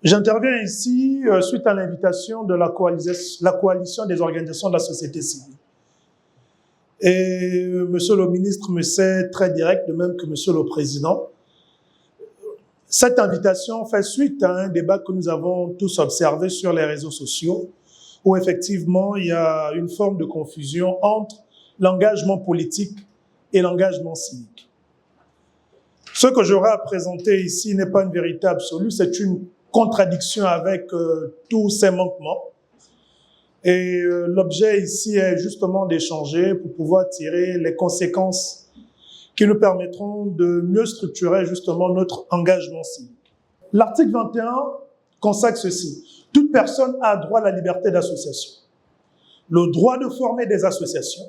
J'interviens ici suite à l'invitation de la coalition des organisations de la société civile. Et Monsieur le ministre me sait très direct, de même que Monsieur le Président. Cette invitation fait suite à un débat que nous avons tous observé sur les réseaux sociaux, où effectivement il y a une forme de confusion entre l'engagement politique et l'engagement civique. Ce que j'aurai à présenter ici n'est pas une vérité absolue, c'est une contradiction avec tous ces manquements. Et l'objet ici est justement d'échanger pour pouvoir tirer les conséquences qui nous permettront de mieux structurer justement notre engagement civique. L'article 21 consacre ceci. Toute personne a droit à la liberté d'association. Le droit de former des associations,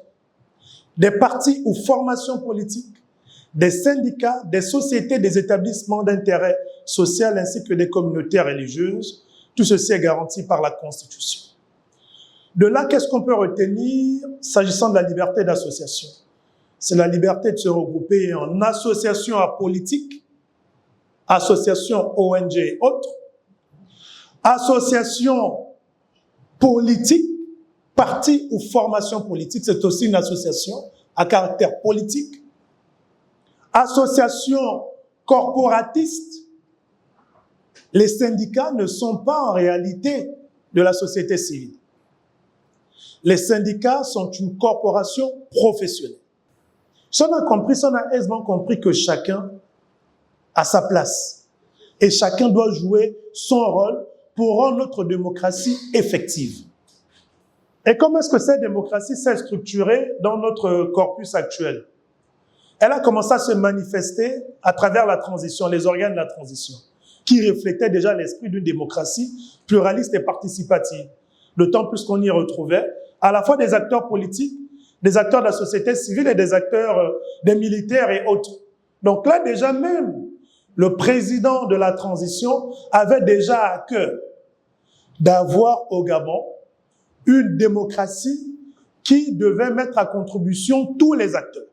des partis ou formations politiques, des syndicats, des sociétés, des établissements d'intérêt social ainsi que des communautés religieuses. Tout ceci est garanti par la Constitution. De là, qu'est-ce qu'on peut retenir s'agissant de la liberté d'association? C'est la liberté de se regrouper en association apolitique, association ONG et autres, association politique, parti ou formation politique, c'est aussi une association à caractère politique, association corporatiste. Les syndicats ne sont pas en réalité de la société civile. Les syndicats sont une corporation professionnelle. Si on a compris, si on a aisément compris que chacun a sa place et chacun doit jouer son rôle pour rendre notre démocratie effective. Et comment est-ce que cette démocratie s'est structurée dans notre corpus actuel? Elle a commencé à se manifester à travers la transition, les organes de la transition, qui reflétaient déjà l'esprit d'une démocratie pluraliste et participative. D'autant plus qu'on y retrouvait à la fois des acteurs politiques, des acteurs de la société civile et des acteurs, des militaires et autres. Donc là, déjà même, le président de la transition avait déjà à cœur d'avoir au Gabon une démocratie qui devait mettre à contribution tous les acteurs,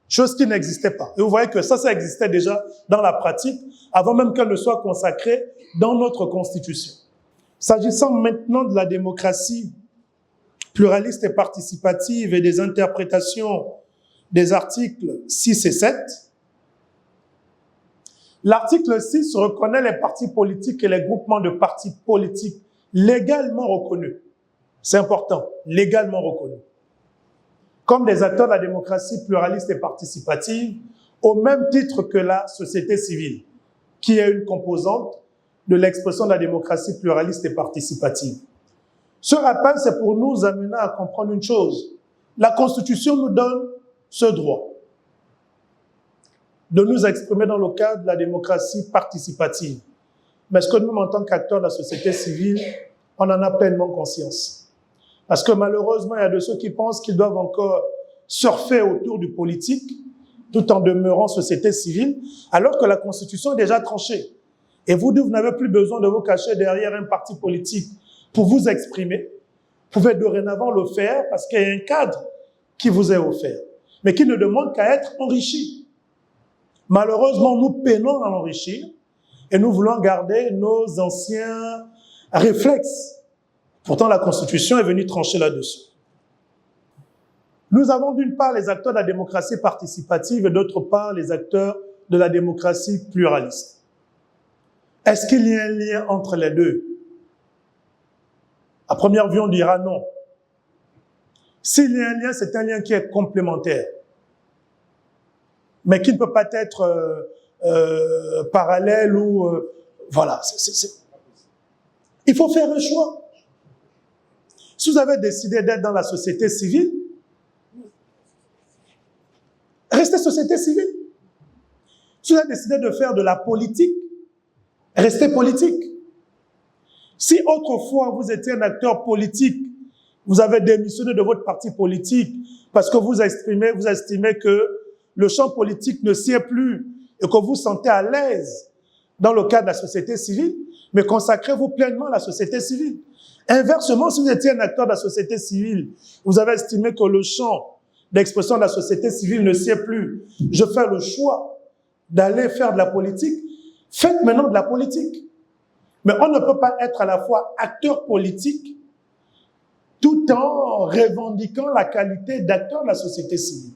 chose qui n'existait pas. Et vous voyez que ça existait déjà dans la pratique, avant même qu'elle ne soit consacrée dans notre Constitution. S'agissant maintenant de la démocratie pluraliste et participative et des interprétations des articles 6 et 7, l'article 6 reconnaît les partis politiques et les groupements de partis politiques légalement reconnus. C'est important, légalement reconnus. Comme des acteurs de la démocratie pluraliste et participative, au même titre que la société civile, qui est une composante de l'expression de la démocratie pluraliste et participative. Ce rappel, c'est pour nous amener à comprendre une chose. La Constitution nous donne ce droit de nous exprimer dans le cadre de la démocratie participative. Mais est-ce que nous, en tant qu'acteurs de la société civile, on en a pleinement conscience? Parce que malheureusement, il y a de ceux qui pensent qu'ils doivent encore surfer autour du politique, tout en demeurant société civile, alors que la Constitution est déjà tranchée. Et vous n'avez plus besoin de vous cacher derrière un parti politique pour vous exprimer. Vous pouvez dorénavant le faire parce qu'il y a un cadre qui vous est offert, mais qui ne demande qu'à être enrichi. Malheureusement, nous peinons à l'enrichir et nous voulons garder nos anciens réflexes. Pourtant, la Constitution est venue trancher là-dessus. Nous avons d'une part les acteurs de la démocratie participative et d'autre part les acteurs de la démocratie pluraliste. Est-ce qu'il y a un lien entre les deux? À première vue, on dira non. S'il y a un lien, c'est un lien qui est complémentaire, mais qui ne peut pas être parallèle ou... voilà. Il faut faire un choix. Si vous avez décidé d'être dans la société civile, restez société civile. Si vous avez décidé de faire de la politique, restez politique. Si autrefois vous étiez un acteur politique, vous avez démissionné de votre parti politique parce que vous estimez que le champ politique ne sied plus et que vous vous sentez à l'aise dans le cadre de la société civile, mais consacrez-vous pleinement à la société civile. Inversement, si vous étiez un acteur de la société civile, vous avez estimé que le champ d'expression de la société civile ne sied plus. Je fais le choix d'aller faire de la politique. Faites maintenant de la politique. Mais on ne peut pas être à la fois acteur politique tout en revendiquant la qualité d'acteur de la société civile.